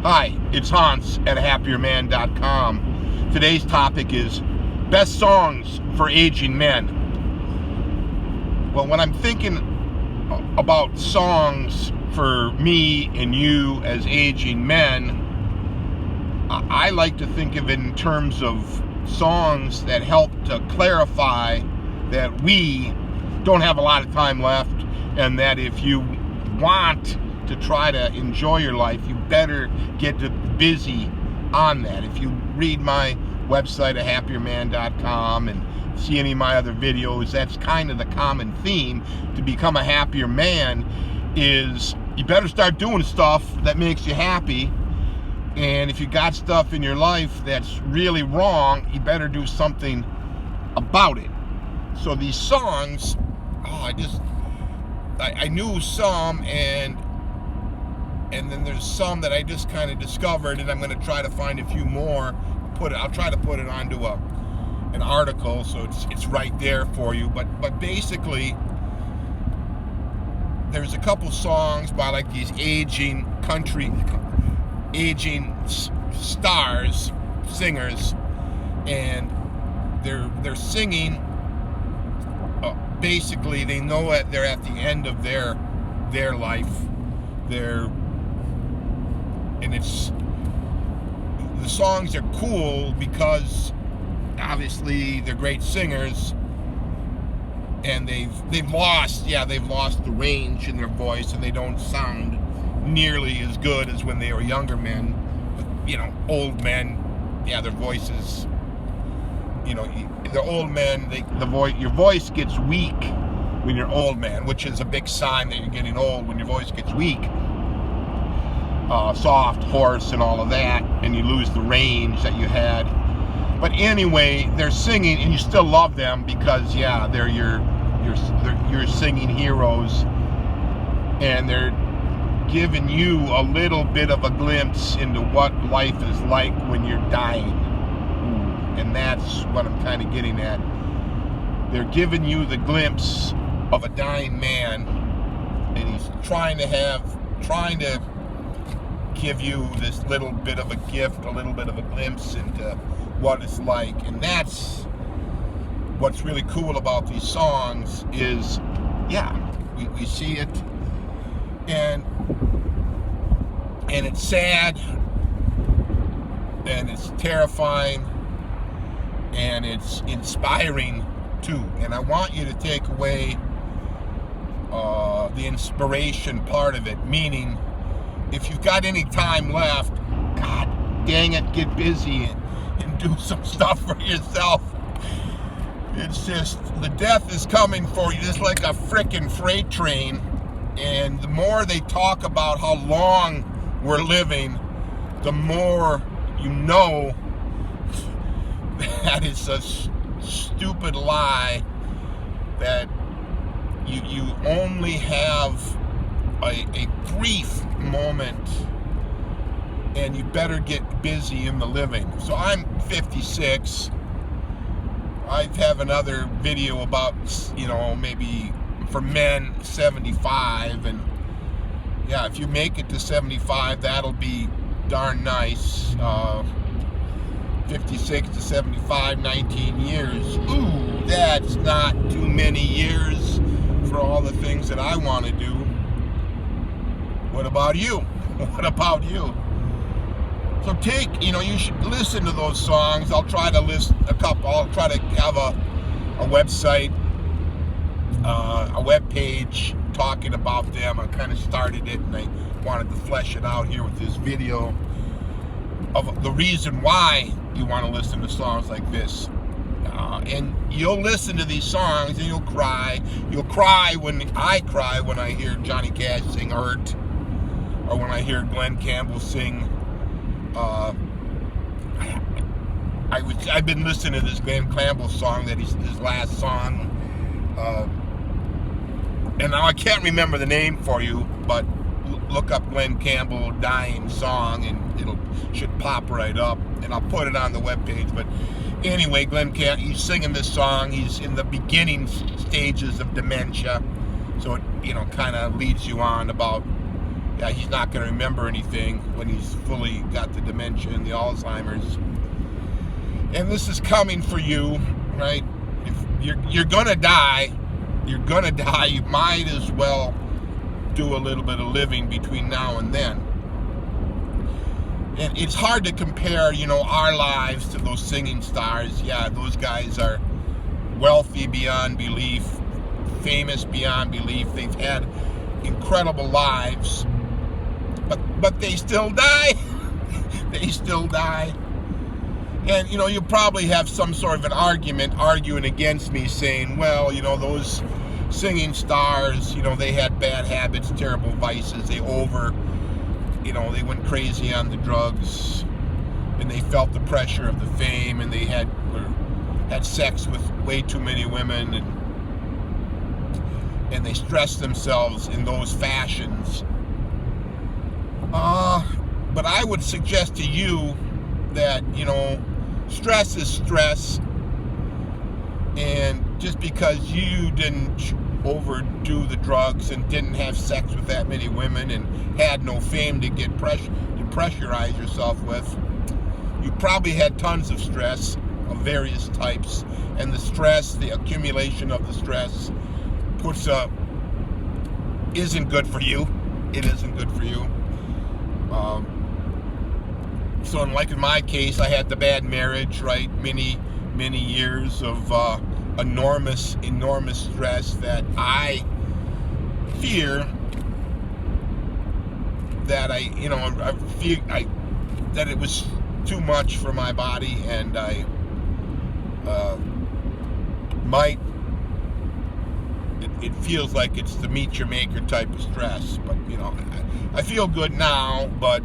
Hi, it's Hans at happierman.com. Today's topic is best songs for aging men. Well, when I'm thinking about songs for me and you as aging men, I like to think of it in terms of songs that help to clarify that we don't have a lot of time left, and that if you want to try to enjoy your life, you better get busy on that. If you read my website at happierman.com and see any of my other videos, that's kind of the common theme. To become a happier man is you better start doing stuff that makes you happy. And if you got stuff in your life that's really wrong, you better do something about it. So these songs, I knew some, and then there's some that I just kind of discovered, and I'm going to try to find a few more. I'll try to put it onto an article, so it's right there for you. But basically, there's a couple songs by like these aging stars, singers, and they're singing. Basically, they know that they're at the end of their life. And the songs are cool because obviously they're great singers, and they've lost the range in their voice, and they don't sound nearly as good as when they were younger men. But, old men, their voices, the old men, your voice gets weak when you're old, man, which is a big sign that you're getting old, when your voice gets weak. Soft, hoarse, and all of that, and you lose the range that you had. But anyway, they're singing, and you still love them because, they're your singing heroes, and they're giving you a little bit of a glimpse into what life is like when you're dying. And that's what I'm kind of getting at. They're giving you the glimpse of a dying man, and he's trying to give you this little bit of a gift, a little bit of a glimpse into what it's like. And that's what's really cool about these songs is, we see it, and it's sad, and it's terrifying, and it's inspiring too. And I want you to take away the inspiration part of it, meaning if you've got any time left, God dang it, get busy and do some stuff for yourself. It's just, the death is coming for you just like a frickin' freight train. And the more they talk about how long we're living, the more you know that it's a stupid lie, that you only have a brief moment, and you better get busy in the living. So I'm 56. I have another video about, maybe for men 75, and if you make it to 75, that'll be darn nice. 56 to 75, 19 years. Ooh, that's not too many years for all the things that I want to do. What about you? What about you? So you should listen to those songs. I'll try to list a couple. I'll try to have a website, a web page talking about them. I kind of started it, and I wanted to flesh it out here with this video of the reason why you want to listen to songs like this. And you'll listen to these songs and you'll cry. You'll cry when I hear Johnny Cash sing Hurt, or when I hear Glenn Campbell sing. I've been listening to this Glenn Campbell song, his last song, and now I can't remember the name for you, but look up Glenn Campbell dying song, and should pop right up, and I'll put it on the webpage. But anyway, Glenn Campbell, he's singing this song. He's in the beginning stages of dementia, so it kind of leads you on about yeah, he's not going to remember anything when he's fully got the dementia and the Alzheimer's. And this is coming for you, right? If you're going to die, you might as well do a little bit of living between now and then. And it's hard to compare, our lives to those singing stars. Yeah, those guys are wealthy beyond belief, famous beyond belief. They've had incredible lives, but they still die. They still die. And, you probably have some sort of an argument arguing against me, saying, well, those singing stars, they had bad habits, terrible vices, they went crazy on the drugs, and they felt the pressure of the fame, and they had sex with way too many women, and they stressed themselves in those fashions. But I would suggest to you that, stress is stress, and just because you didn't overdo the drugs and didn't have sex with that many women and had no fame to get pressurize yourself with, you probably had tons of stress of various types, and the accumulation of the stress isn't good for you. It isn't good for you. So like in my case, I had the bad marriage, right? Many years of enormous stress that I fear that I fear that it was too much for my body, and I it feels like it's the meet your maker type of stress, but I feel good now. But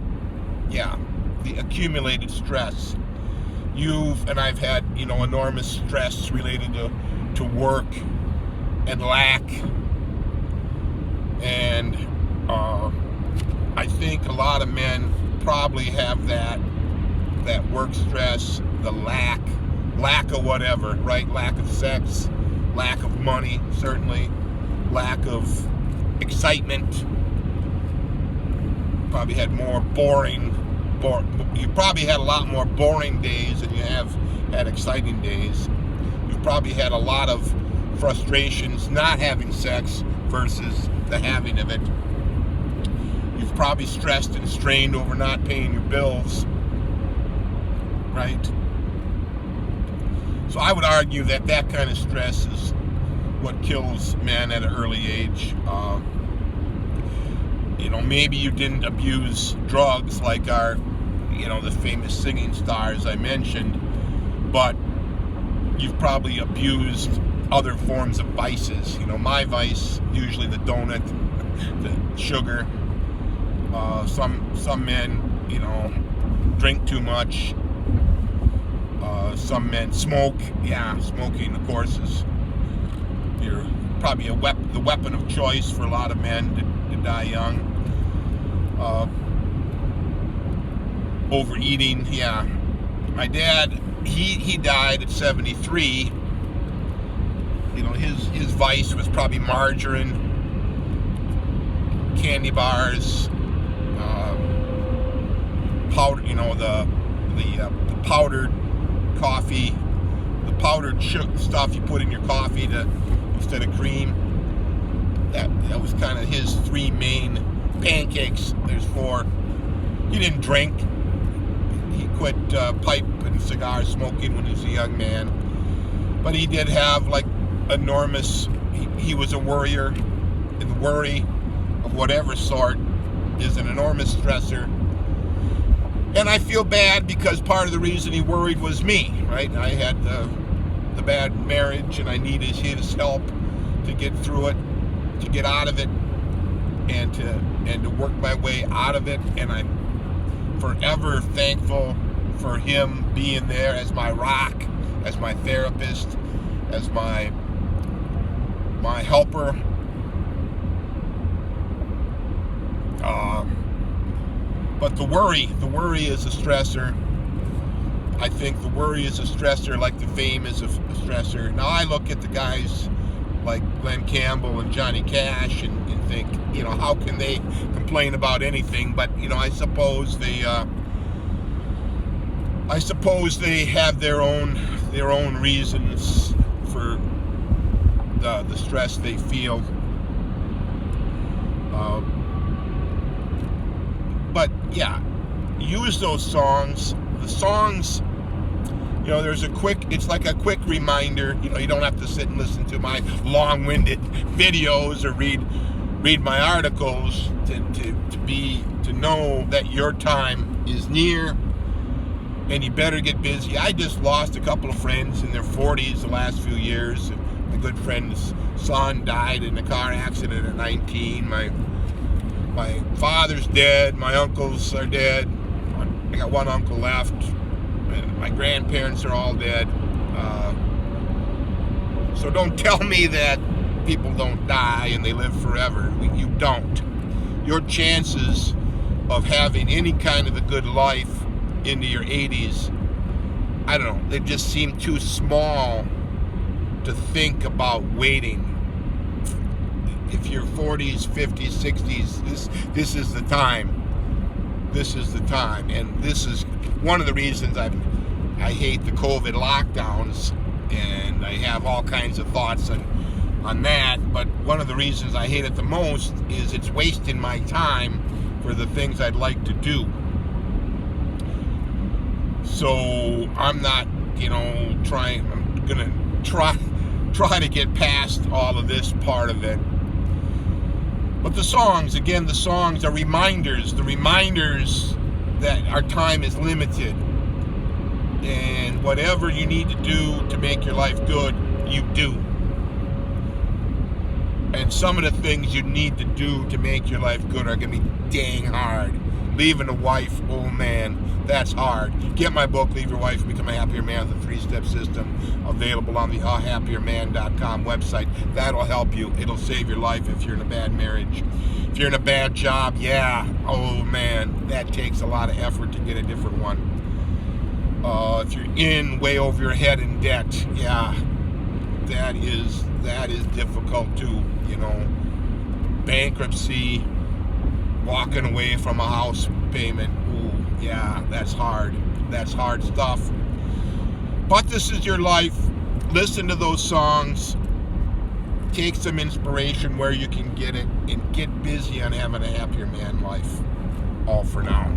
yeah, the accumulated stress, I've had enormous stress related to work and lack, and I think a lot of men probably have that work stress, the lack of whatever, right? Lack of sex, lack of money, certainly, lack of excitement. Probably had you probably had a lot more boring days than you have had exciting days. You've probably had a lot of frustrations not having sex versus the having of it. You've probably stressed and strained over not paying your bills, right? So I would argue that kind of stress is what kills men at an early age. Maybe you didn't abuse drugs like the famous singing stars I mentioned, but you've probably abused other forms of vices. My vice, usually the donut, the sugar. Some men, drink too much. Some men smoke. Yeah, smoking, of course, is probably the weapon of choice for a lot of men to die young. Overeating, yeah. My dad, he died at 73. His vice was probably margarine, candy bars, powder, the powdered coffee, the powdered stuff you put in your coffee instead of cream. That was kind of his three main pancakes. There's four. He didn't drink. He quit pipe and cigar smoking when he was a young man. But he did have enormous. He was a worrier, and worry of whatever sort is an enormous stressor. And I feel bad because part of the reason he worried was me, right? I had the bad marriage, and I needed his help to get through it, to get out of it, and to work my way out of it. And I'm forever thankful for him being there as my rock, as my therapist, as my helper. But the worry is a stressor. I think the worry is a stressor like the fame is a stressor. Now I look at the guys like Glenn Campbell and Johnny Cash and think, how can they complain about anything, but I suppose they have their own reasons for the stress they feel. But yeah, use those songs. The songs, it's like a quick reminder. You don't have to sit and listen to my long-winded videos or read my articles to know that your time is near, and you better get busy. I just lost a couple of friends in their 40s the last few years. My good friend's son died in a car accident at 19. My father's dead. My uncles are dead. I got one uncle left. My grandparents are all dead. So don't tell me that people don't die and they live forever. You don't. Your chances of having any kind of a good life into your 80s, I don't know, they just seem too small to think about waiting. If you're 40s, 50s, 60s, this is the time. This is the time. And this is one of the reasons I hate the COVID lockdowns, and I have all kinds of thoughts on that. But one of the reasons I hate it the most is it's wasting my time for the things I'd like to do. So I'm not, I'm gonna try to get past all of this part of it. But the songs are reminders. The reminders that our time is limited, and whatever you need to do to make your life good, you do. And some of the things you need to do to make your life good are going to be dang hard. Leaving a wife, oh man, that's hard. Get my book, Leave Your Wife and Become a Happier Man, the 3-step system, available on the ahappierman.com website. That'll help you. It'll save your life if you're in a bad marriage. If you're in a bad job, yeah, oh man, that takes a lot of effort to get a different one. If you're in way over your head in debt, yeah, that is difficult too. Bankruptcy, walking away from a house payment, ooh, yeah, that's hard. That's hard stuff. But this is your life. Listen to those songs. Take some inspiration where you can get it, and get busy on having a happier man life. All for now.